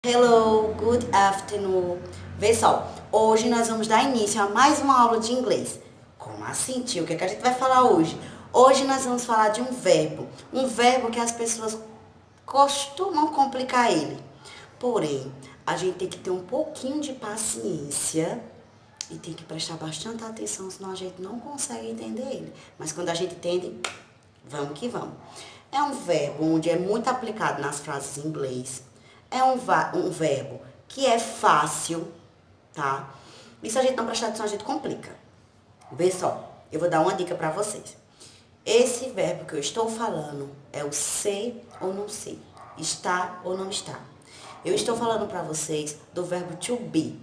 Hello, good afternoon. Vê só, hoje nós vamos dar início a mais uma aula de inglês. Como assim, tio? O que é que a gente vai falar hoje? Hoje nós vamos falar de um verbo que as pessoas costumam complicar ele. Porém, a gente tem que ter um pouquinho de paciência e tem que prestar bastante atenção, senão a gente não consegue entender ele. Mas quando a gente entende, vamos que vamos. É um verbo onde é muito aplicado nas frases em inglês. É um verbo que é fácil, tá? E se a gente não prestar atenção, a gente complica. Vê só, eu vou dar uma dica pra vocês. Esse verbo que eu estou falando é o ser ou não ser, está ou não está. Eu estou falando pra vocês do verbo to be.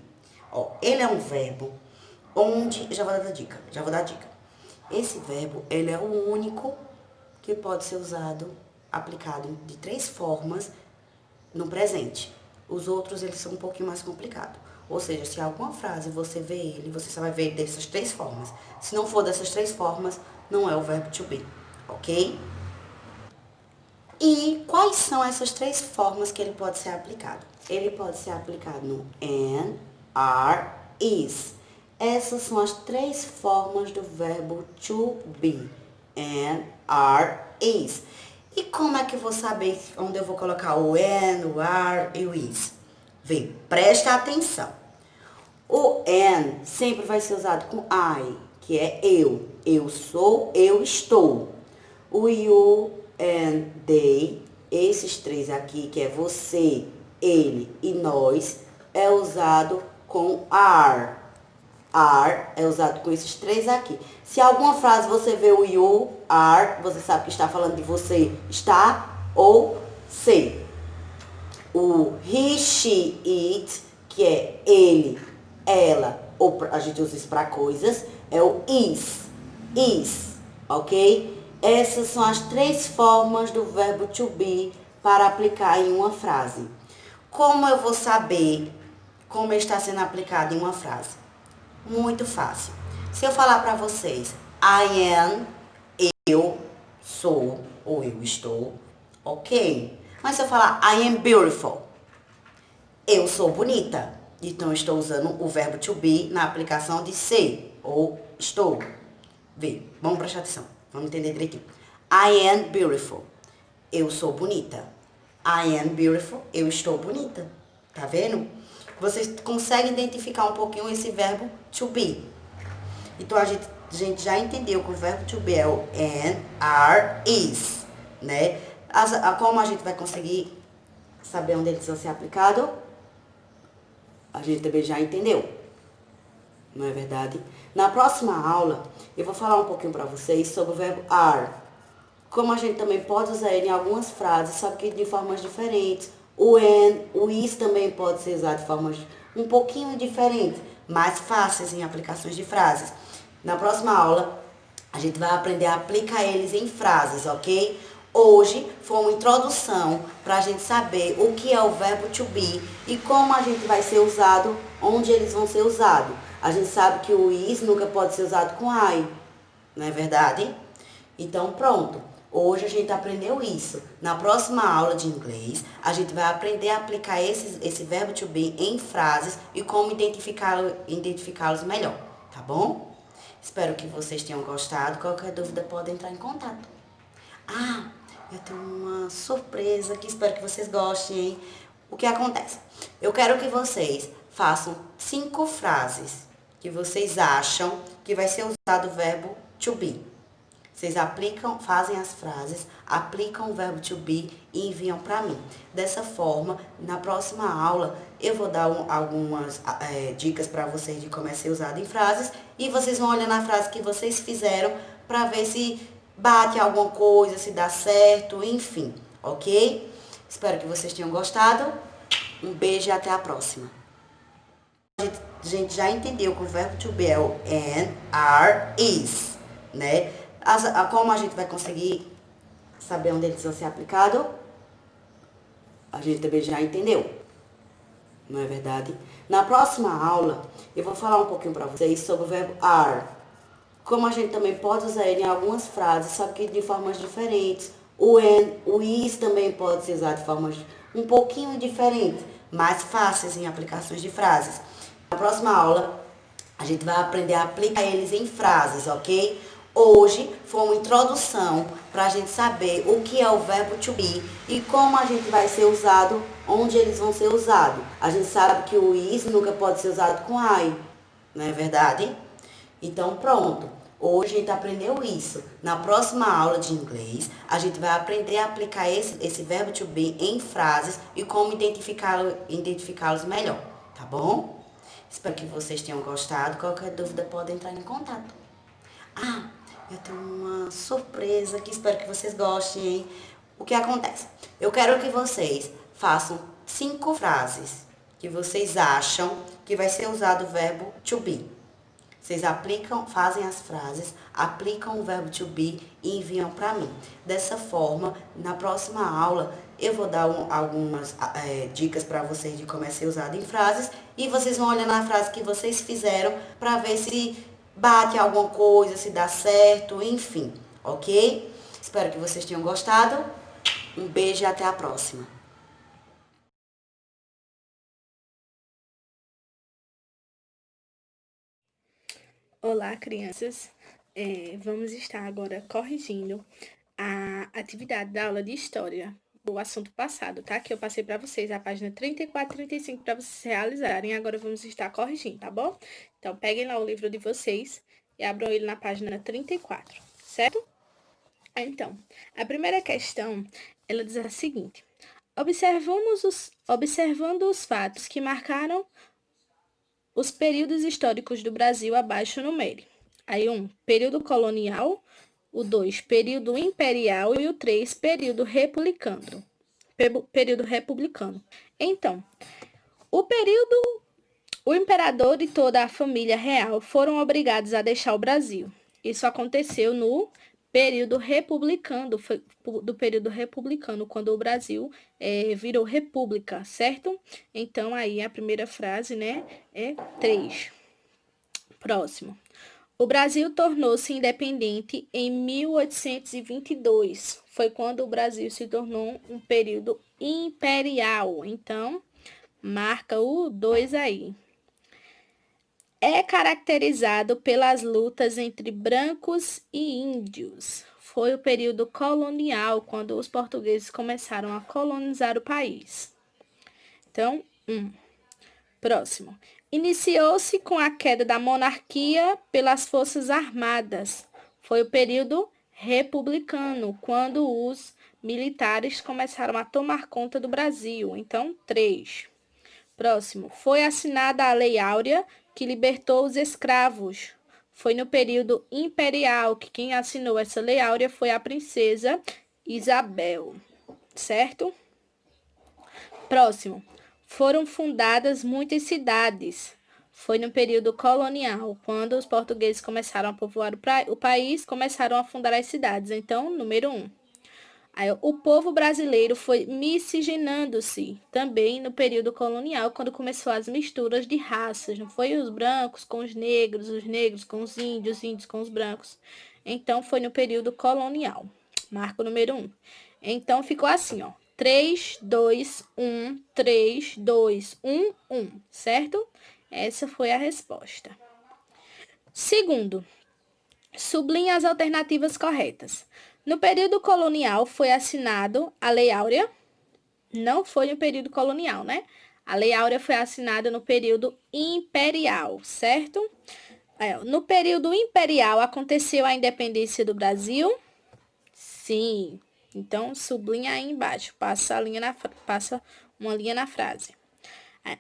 Ó, ele é um verbo onde, já vou dar a dica. Esse verbo, ele é o único que pode ser usado, aplicado de 3 formas no presente. Os outros, eles são um pouquinho mais complicados. Ou seja, se alguma frase você vê ele, você só vai ver dessas 3 formas. Se não for dessas 3 formas, não é o verbo to be, ok? E quais são essas 3 formas que ele pode ser aplicado? Ele pode ser aplicado no am, are, is. Essas são as 3 formas do verbo to be. Am, are, is. E como é que eu vou saber onde eu vou colocar o am, o are e o is? Vê, presta atenção. O am sempre vai ser usado com I, que é eu. Eu sou, eu estou. O you and they, esses 3 aqui, que é você, ele e nós, é usado com are. Are é usado com esses 3 aqui. Se alguma frase você vê o you, are, você sabe que está falando de você, está ou sei. O he, she, it, que é ele, ela, ou a gente usa isso para coisas, é o is, ok? Essas são as 3 formas do verbo to be para aplicar em uma frase. Como eu vou saber como está sendo aplicado em uma frase? Muito fácil. Se eu falar para vocês, I am, eu sou ou eu estou, ok? Mas se eu falar I am beautiful, eu sou bonita. Então, eu estou usando o verbo to be na aplicação de ser ou estou. Vê, vamos prestar atenção. Vamos entender direitinho. I am beautiful. Eu sou bonita. I am beautiful. Eu estou bonita. Tá vendo? Vocês conseguem identificar um pouquinho esse verbo to be. Então, a gente já entendeu que o verbo to be é o am, are, is, né? Como a gente vai conseguir saber onde eles vão ser aplicados? A gente também já entendeu. Não é verdade? Na próxima aula, eu vou falar um pouquinho para vocês sobre o verbo are. Como a gente também pode usar ele em algumas frases, só que de formas diferentes. O and, o is também pode ser usado de formas um pouquinho diferentes, mais fáceis em aplicações de frases. Na próxima aula, a gente vai aprender a aplicar eles em frases, ok? Hoje foi uma introdução para a gente saber o que é o verbo to be e como a gente vai ser usado, onde eles vão ser usados. A gente sabe que o is nunca pode ser usado com I, não é verdade? Então pronto, hoje a gente aprendeu isso. Na próxima aula de inglês, a gente vai aprender a aplicar esse verbo to be em frases e como identificá-los melhor, tá bom? Espero que vocês tenham gostado. Qualquer dúvida pode entrar em contato. Ah, eu tenho uma surpresa que espero que vocês gostem, hein? O que acontece? Eu quero que vocês façam 5 frases que vocês acham que vai ser usado o verbo to be. Vocês aplicam, fazem as frases, aplicam o verbo to be e enviam para mim. Dessa forma, na próxima aula, eu vou dar algumas dicas para vocês de como é ser usado em frases. E vocês vão olhar na frase que vocês fizeram para ver se bate alguma coisa, se dá certo, enfim, ok? Espero que vocês tenham gostado. Um beijo e até a próxima. A gente já entendeu que o verbo to be é o am, are, is, né? Como a gente vai conseguir saber onde eles vão ser aplicados? A gente também já entendeu, não é verdade? Na próxima aula, eu vou falar um pouquinho para vocês sobre o verbo are. Como a gente também pode usar ele em algumas frases, só que de formas diferentes. O and, o is também pode ser usado de formas um pouquinho diferentes, mais fáceis em aplicações de frases. Na próxima aula, a gente vai aprender a aplicar eles em frases, ok? Hoje foi uma introdução para a gente saber o que é o verbo to be e como a gente vai ser usado, onde eles vão ser usados. A gente sabe que o is nunca pode ser usado com I, não é verdade? Então pronto, hoje a gente aprendeu isso. Na próxima aula de inglês, a gente vai aprender a aplicar esse verbo to be em frases e como identificá-los melhor, tá bom? Espero que vocês tenham gostado. Qualquer dúvida pode entrar em contato. Ah, eu tenho uma surpresa que espero que vocês gostem, hein? O que acontece? Eu quero que vocês façam 5 frases que vocês acham que vai ser usado o verbo to be. Vocês fazem as frases, aplicam o verbo to be e enviam para mim. Dessa forma, na próxima aula, eu vou dar algumas dicas para vocês de como é ser usado em frases e vocês vão olhar na frase que vocês fizeram para ver se bate alguma coisa, se dá certo, enfim, ok? Espero que vocês tenham gostado. Um beijo e até a próxima. Olá, crianças. Vamos estar agora corrigindo a atividade da aula de História, o assunto passado, tá? Que eu passei para vocês a página 34 e 35 para vocês realizarem. Agora vamos estar corrigindo, tá bom? Então, peguem lá o livro de vocês e abram ele na página 34, certo? Então, a primeira questão, ela diz a seguinte: observando os fatos que marcaram os períodos históricos do Brasil abaixo numere. Aí, 1, período colonial. O 2, período imperial. E o 3, período republicano. Então, o imperador e toda a família real foram obrigados a deixar o Brasil. Isso aconteceu no período republicano, quando o Brasil virou república, certo? Então, aí a primeira frase, né, é 3. Próximo. O Brasil tornou-se independente em 1822. Foi quando o Brasil se tornou um período imperial. Então, marca o 2 aí. É caracterizado pelas lutas entre brancos e índios. Foi o período colonial, quando os portugueses começaram a colonizar o país. Então, 1. Próximo. Iniciou-se com a queda da monarquia pelas Forças Armadas. Foi o período republicano, quando os militares começaram a tomar conta do Brasil. Então, 3. Próximo. Foi assinada a Lei Áurea, que libertou os escravos. Foi no período imperial que quem assinou essa Lei Áurea foi a princesa Isabel, certo? Próximo. Foram fundadas muitas cidades. Foi no período colonial, quando os portugueses começaram a povoar o país, começaram a fundar as cidades. Então, número 1. Aí, o povo brasileiro foi miscigenando-se também no período colonial, quando começou as misturas de raças. Não foi os brancos com os negros com os índios com os brancos. Então, foi no período colonial. Marco número 1. Então, ficou assim, ó. 3, 2, 1, 3, 2, 1, 1, certo? Essa foi a resposta. Segundo, sublinhe as alternativas corretas. No período colonial foi assinado a Lei Áurea. Não foi no período colonial, né? A Lei Áurea foi assinada no período imperial, certo? No período imperial aconteceu a independência do Brasil? Sim. Então, sublinha aí embaixo, passa uma linha na frase.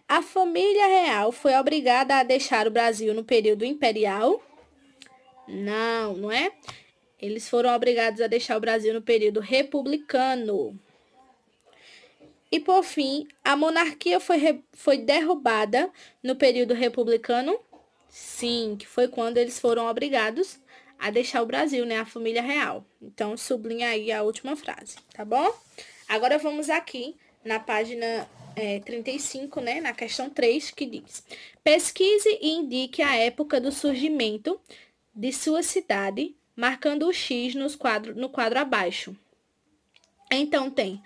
A família real foi obrigada a deixar o Brasil no período imperial? Não, não é? Eles foram obrigados a deixar o Brasil no período republicano. E, por fim, a monarquia foi derrubada no período republicano? Sim, que foi quando eles foram obrigados a deixar o Brasil, né? A família real. Então, sublinha aí a última frase, tá bom? Agora vamos aqui na página 35, né? Na questão 3, que diz: pesquise e indique a época do surgimento de sua cidade, marcando o X no quadro abaixo. Então, tem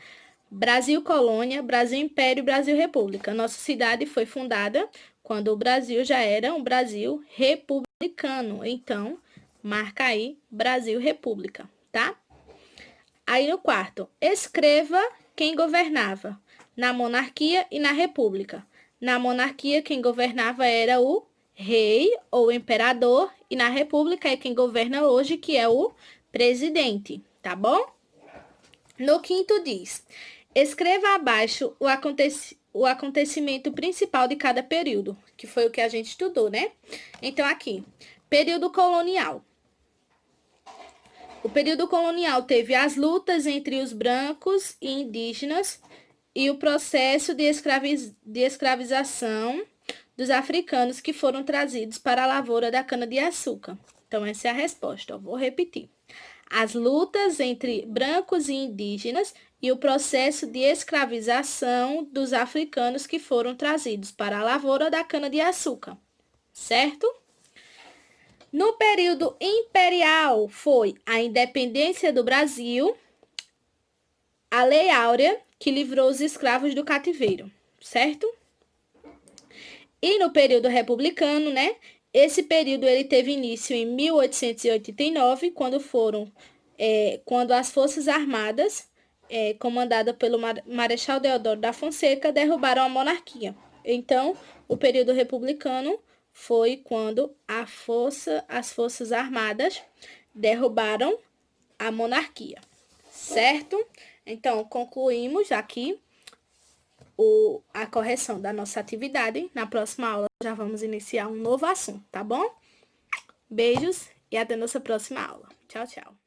Brasil Colônia, Brasil Império e Brasil República. Nossa cidade foi fundada quando o Brasil já era um Brasil republicano. Então, marca aí Brasil República, tá? Aí no quarto, escreva quem governava na monarquia e na república. Na monarquia, quem governava era o rei ou imperador, e na república é quem governa hoje, que é o presidente, tá bom? No quinto diz, escreva abaixo o acontecimento principal de cada período, que foi o que a gente estudou, né? Então, aqui, período colonial. O período colonial teve as lutas entre os brancos e indígenas e o processo de escravização dos africanos que foram trazidos para a lavoura da cana-de-açúcar. Então, essa é a resposta. Vou repetir. As lutas entre brancos e indígenas e o processo de escravização dos africanos que foram trazidos para a lavoura da cana-de-açúcar. Certo? No período imperial, foi a independência do Brasil, a Lei Áurea, que livrou os escravos do cativeiro, certo? E no período republicano, né? Esse período ele teve início em 1889, quando as Forças Armadas, comandadas pelo Marechal Deodoro da Fonseca, derrubaram a monarquia. Então, o período republicano foi quando as Forças Armadas derrubaram a monarquia, certo? Então, concluímos aqui a correção da nossa atividade. Na próxima aula, já vamos iniciar um novo assunto, tá bom? Beijos e até nossa próxima aula. Tchau, tchau.